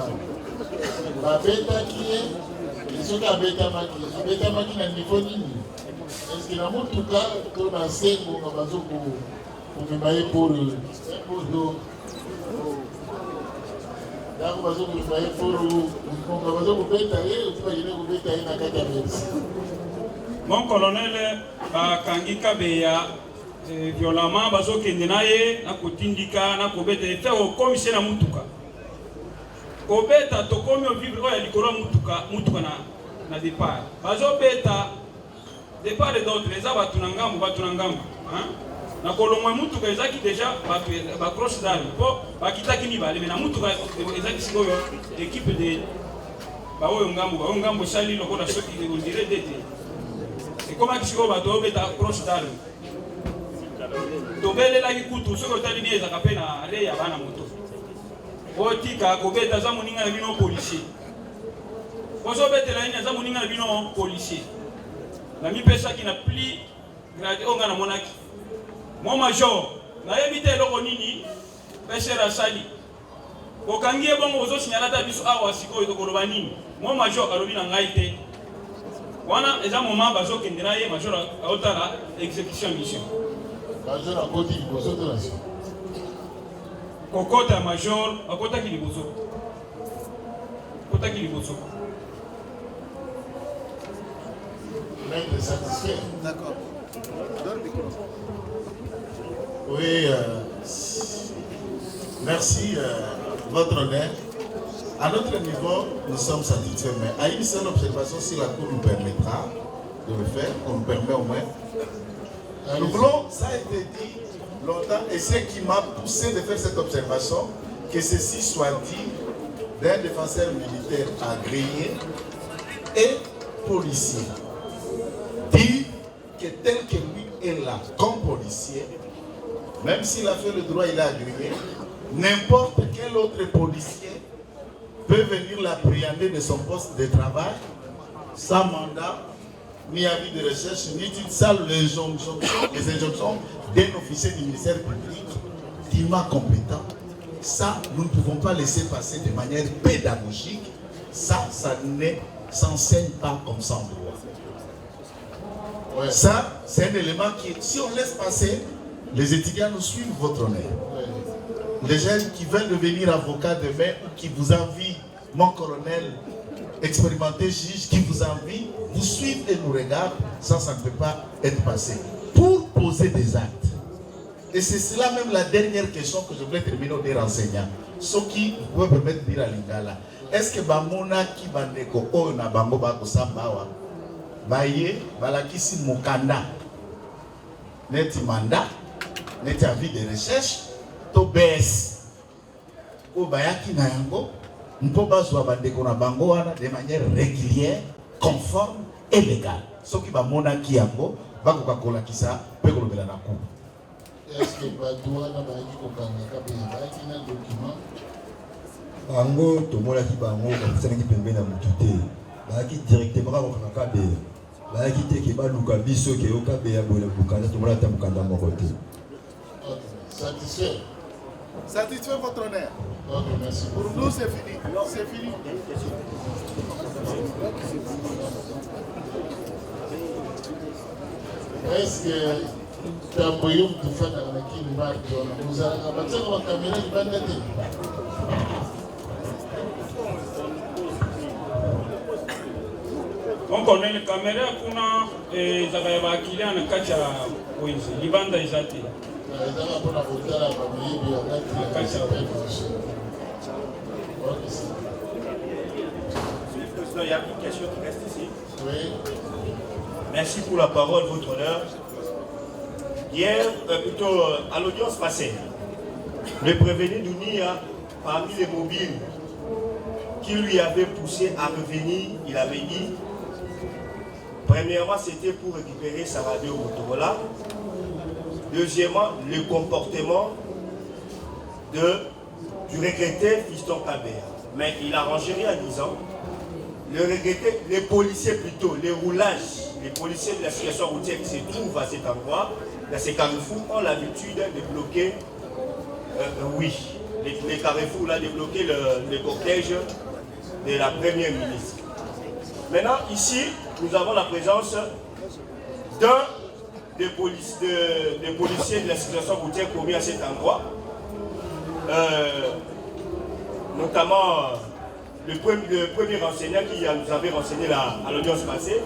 va bêta qui est ce qu'a bêta maki na niveau nini? Est-ce que dans mon tout cas, on a 5 pour me mailler pour le Mon colonel bakangi Kabeya violemment bazokende na ye na kotindika na kobeta fe okomise na mutuka kobeta tokomi vivre oya likolo mutuka na départ bazobeta départ d'autres les batu na ngambo na kolongwa mutuka ezaki déjà ba cross d'armes po bakitaki ni bale na mutuka ezaki sikoyo équipe de ba oyo ngambo sali lokola soki on dirait d'été et comment kisiko ba to beta cross d'armes to belela ki kutu soko tali ni ezaka pe na ale ya bana moto otika ko beta za moninga na bino policier ozo betela ni za moninga na bino policier na mipesaki na pli grade onga na monaki mo major na yebite eloko nini pesher asali kokangi ebongo ozo signala ta biso awa sikoyo tokoloba nini mo major alobi na ngai te wana eza moment bazokendela ye major aotala exécution mission major akoti liboso to na sima kokota major akotaki liboso kotaki liboso. Maître satisfait. D'accord. Donne le micro. Oui, merci, votre honneur. À notre niveau, nous sommes satisfaits, mais à une seule observation, si la Cour nous permettra de le faire, qu'on nous permet au moins. Nous voulons, ça a été dit longtemps, et ce qui m'a poussé de faire cette observation, que ceci soit dit d'un défenseur militaire agréé et policier. Dit que tel que lui est là, comme policier, même s'il a fait le droit, il a agréé, n'importe quel autre policier peut venir l'appréhender de son poste de travail sans mandat, ni avis de recherche, ni titre, ça les injonctions d'un officier du ministère public dignement compétent. Ça, nous ne pouvons pas laisser passer de manière pédagogique. Ça ne s'enseigne pas comme ça en droit. Ouais. Ça, c'est un élément qui, si on laisse passer, les étudiants nous suivent votre honneur. Ouais. Les jeunes qui veulent devenir avocats demain ou qui vous envient, mon colonel, expérimenté juge, qui vous envie, vous suivent et nous regardent, ça ne peut pas être passé. Pour poser des actes. Et c'est cela même la dernière question que je voulais terminer au des renseignants. Ce qui vous permettre de dire à l'Ingala. Est-ce que Bamona qui bandeko o na bango bako sambawa baye balakisi mokanda neti mandat neti avis de recherche to bes o bayaki na yango mpo bazwa bandeko na bango wana de manière régulière, conforme et légale. Ce qui bamona ki yango bako kakolakisa pe kolobela na cour. Est-ce que Badouana va être au Canada et un document? Bango, tout le monde qui bango, comme qui peut bien amouter. Baki directement au Canada. Baki te qui va luka biso qui au Canada et au Canada, tout le monde a un Canada mon côté. Satisfait. Satisfait votre honneur. Ok, merci. Pour nous c'est fini. C'est fini. Est-ce que Tamboyou de faire la Kim Mark, nous allons abattre la caméra du Bandate. On connaît les caméras qu'on a et ça va évacuer en kacha Winzi. Libanda est athée. Il y a une question qui reste ici. Oui. Merci pour la parole, votre honneur. Hier, plutôt à l'audience passée, le prévenu Douni a parmi les mobiles qui lui avaient poussé à revenir, il avait dit, premièrement, c'était pour récupérer sa radio Motorola. Deuxièmement, le comportement du regretté Fiston Kabea. Mais il a rangé rien en disant, le regretté, les policiers plutôt, les roulages, les policiers de la situation routière qui se trouvent à cet endroit, dans ces carrefours, ont l'habitude de bloquer, les carrefours là, de bloquer le cortège de la première ministre. Maintenant, ici, nous avons la présence d'un des policiers de la situation routière commis à cet endroit, notamment le premier enseignant qui nous avait renseigné à l'audience passée.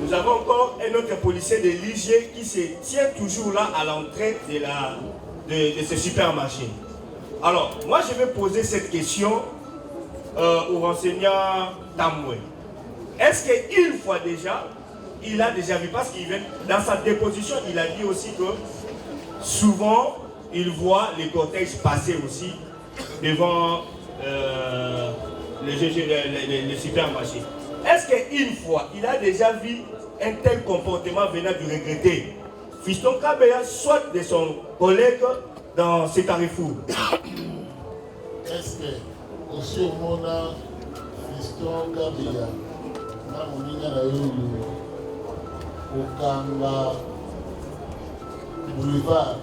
Nous avons encore un autre policier de l'IG qui se tient toujours là à l'entrée de ce supermarché. Alors, moi je vais poser cette question au renseignant Tamoué. Est-ce qu'une fois déjà, il a déjà vu, parce qu'il vient dans sa déposition, il a dit aussi que souvent, il voit les cortèges passer aussi devant les supermarchés. Est-ce qu'une fois, il a déjà vu un tel comportement venant du regretté Fiston Kabea, soit de son collègue dans ces carrefours? Est-ce que aussi au monde Fiston Kabea, au Kanga Boulevard.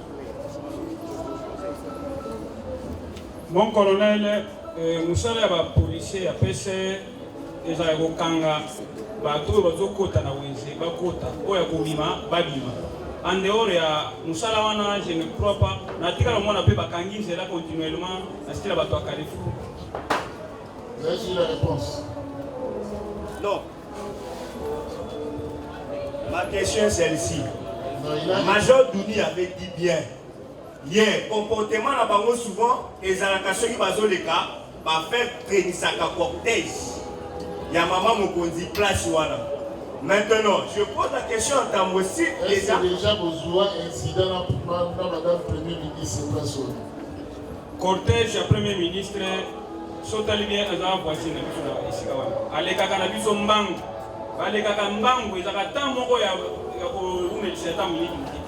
Mon colonel, musala ya policier ya PC ezala kokanga bato oyo bazokota na wenze bakota oyo ya kobima babima. En dehors ya musala wana, je ne crois pas natikala mwana mpe bakangi nzela continuellement na stila bato ya Carrefour. Vous avez suivi la réponse? Non. Ma question est celle-ci. Major Douni avait dit bien. Hier, comportement na bango souvent, les allocations qui basent les cas, va faire traîner sa cortège. Il y a maman Mokondi place wana. Maintenant, je pose la question en termes aussi. Est-ce que déjà besoin incident dans madame Premier ministre place wana? Cortège ya Premier ministre, sotali bien azala voici na biso na isika wana. Alekaka na biso mbangu. Balekaka mbangu ezaka ta moko ya koumelisa ta mingi.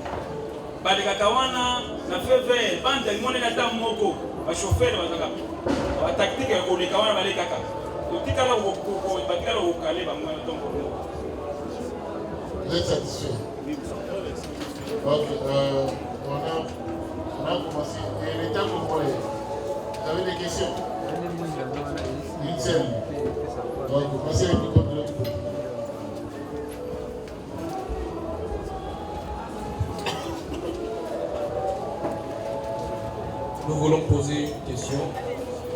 Balekaka wana na feve banda limonela ta moko bachauffeur bazaka batactique ya koleka wana balekaka totikala batikala kokale bango donc vous êtes satisfait? Ok, on a commencé. Et l'État congolais, vous avez des questions? Une seule. Donc, passez les micros de l'autre côté. Nous voulons poser une question,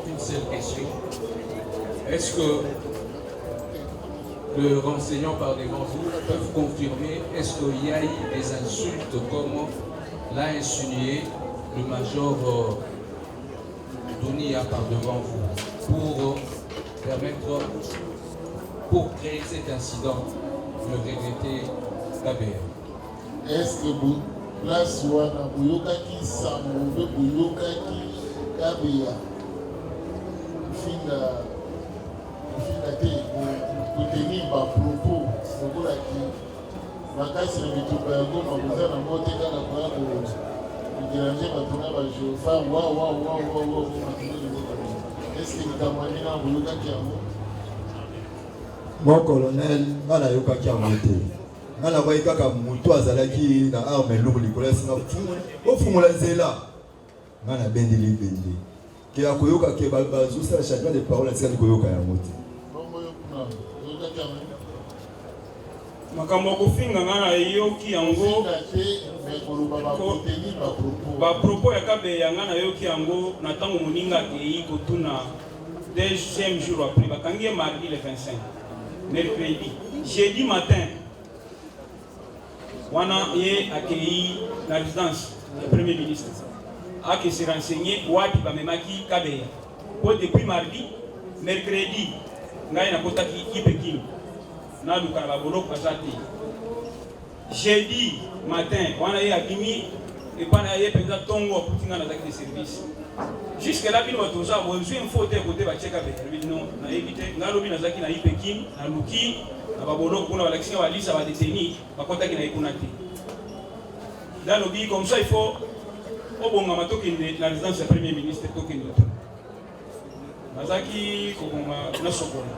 une seule question. Est-ce que le renseignant par devant vous peut confirmer, est-ce qu'il y a eu des insultes comme l'a insinué le major Dounia par devant vous pour créer cet incident, le regretté KBR? Est-ce que vous place wana buyokaki sango mpe buyokaki kabea kofinga te kotenir bapropos lokolaki makasi na bitumba ya goma koza nango te kaka koya koderange bato na bageofa estce likambo ani na buyokaki yango? Mon colonel nga nayokaki yango te. Nga nakoki kaka moto azalaki na arme lourd likolo esinga ofungula nzela nga nabendeli bende ke akoyoka ke bazosala changement de parole atikali koyoka yango te. makambo ya kofinga nga nayoki yango bapropos ya kabeya nga nayoki yango na ntango moninga akei kotuna deuxième jour après bakangi ye mardi le 25 mercredi jeudi matin wana ye akei na résidence du premier ministre ake se renseigner wapi bamemaki kabeya po depuis mardi mercredi ngai nakotaki ipekino naluka na baboloko aza te jeudi matin wana ye abimi epana ye mpenza ntongo akuti ngai nazalaki de service jusque là bino bato oza bozwi info te kote batieka bebi non nayebi te ngai alobi nazalaki na ipekin naluki na baboloko kuna balakisi nga balisa badeteni bakotaki na ye kuna te ngai alobi comme ça il faut obongama tokende na résidence ya premier ministre tokende to nazalaki kobonga na sokola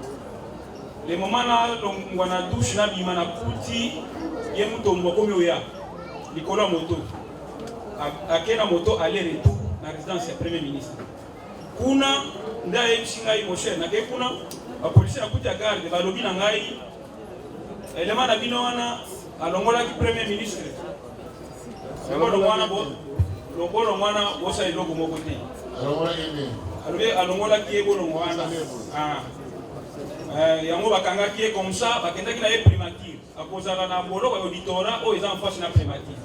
le moment na longwa na douche na bima na kuti ye mutombo akomi oya likolo ya moto ake na moto aller retour na résidence ya premier ministre kuna nde ayebisi ngai mosher nake kuna bapolisi akuti ya garde balobi na ngai elema na bino wana alongolaki premier ministre bolongo wana bosala eloko moko te alobi alongolaki ye bolongo wana yango bakangaki ye comme ça bakendaki na ye primature akozala na boloko ya auditorat oyo eza en face na primature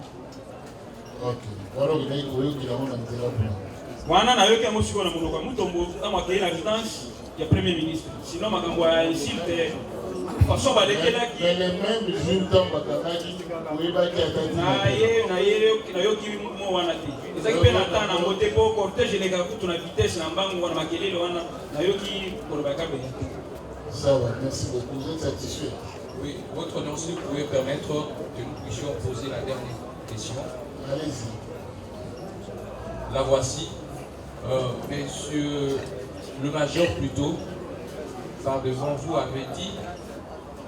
wana nayoki yango sikoyo na monoko ya mutombo ntango akei na résidence ya premier ministre sinon makambo ya insulte façon balekelaki nayoki mo wana te ezaki mpe na temps nango te mpo cortège elekaka kutu na vitesse na mbangu wana makelele wana nayoki koloba kabela te. Ça va, merci beaucoup. Vous êtes satisfait? Oui, votre nom, si vous pouvez permettre que nous puissions poser la dernière question. Allez-y. La voici. Monsieur le major plutôt, par devant vous, avait dit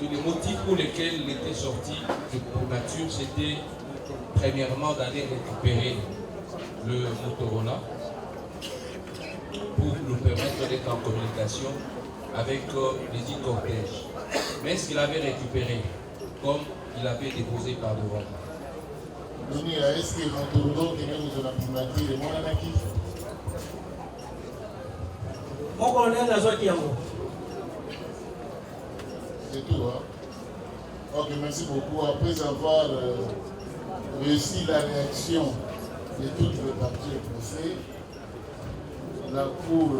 que les motifs pour lesquels il était sorti de pour nature, c'était premièrement d'aller récupérer le Motorola pour nous permettre d'être en communication avec les 10 cortèges. Mais ce qu'il avait récupéré, comme il avait déposé par devant. Est-ce que Motorola est la primature et moi la qui? Mon colonel Nazokiango. C'est tout, hein? Ok, merci beaucoup. Après avoir réussi la réaction de toutes les parties opposées, la Cour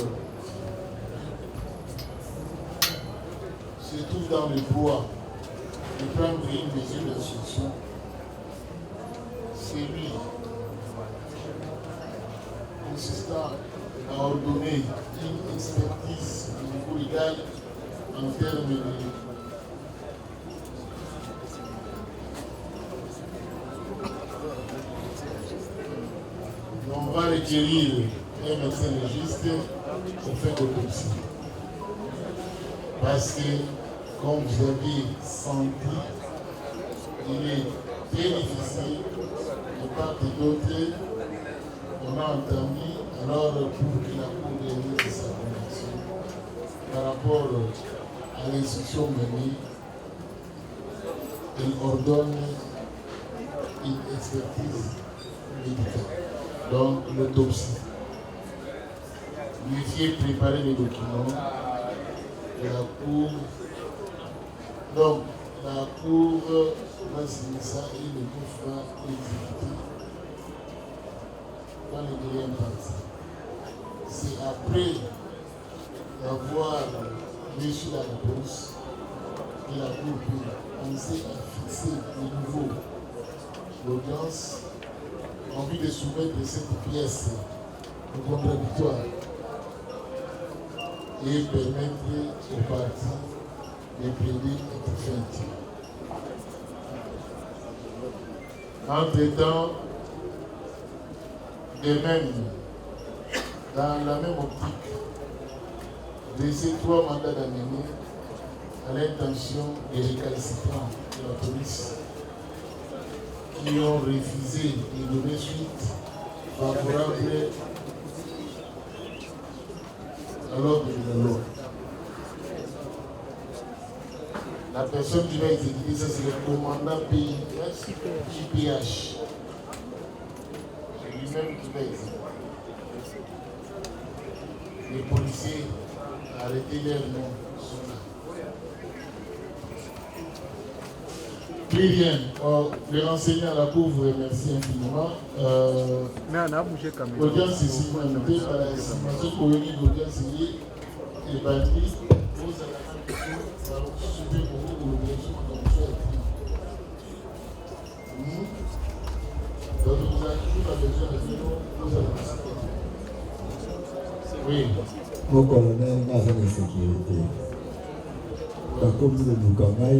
se trouve dans le droit de prendre une mesure d'instruction. C'est lui, consistant à ordonner une expertise au niveau légal en termes de on va requérir un médecin légiste pour faire l'autopsie. Parce que, comme vous avez senti, il est très difficile de part et d'autre. On a entendu alors pour que la Cour réalise sa conviction par rapport à l'instruction menée, elle ordonne une expertise médicale. Donc l'autopsie. L'huissier prépare les documents de la Cour. Donc la Cour va signer ça et le Cour va l'exécuter dans les délais impartis. C'est après avoir reçu la réponse que la Cour peut penser à fixer de nouveau l'audience en vue de soumettre cette pièce au contradictoire et permettre aux parties de plaider être fin. Entre-temps, de même, dans la même optique, de ces 3 mandats d'amener à l'intention des récalcitrants de la police qui ont refusé de donner suite favorable à l'ordre de la loi. La personne qui va exécuter ça, c'est le commandant JPH. C'est lui-même qui va exécuter. Les policiers arrêtez leur nom. Plus rien. Les renseignants à la Cour vous remercie infiniment. L'audience ici, montée par la estimation colonie d'audience et bandit, vous allez subir beaucoup de l'obligation comme ça. Donc vous avez toujours la besoin de vous allez participer. Oui. Mon colonel n'a pas de sécurité. Par contre, le Lukamai,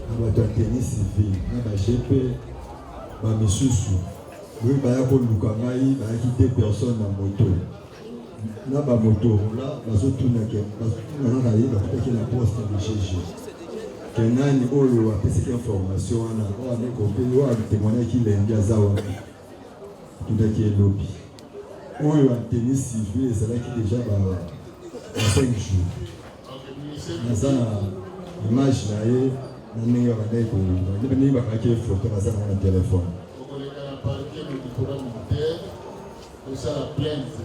on va tenir civil, on va GP, on va Misusu. Oui, il y a deux personnes en moto. Là, la moto, là, on va tourner la poste de GG. Kenan, on a cette information, on a témoigné qu'il est un tout à qui est lobby. On a tennis civil, c'est là qui déjà 5 jours. Dans une image là, on a une photo dans un téléphone. On a la plainte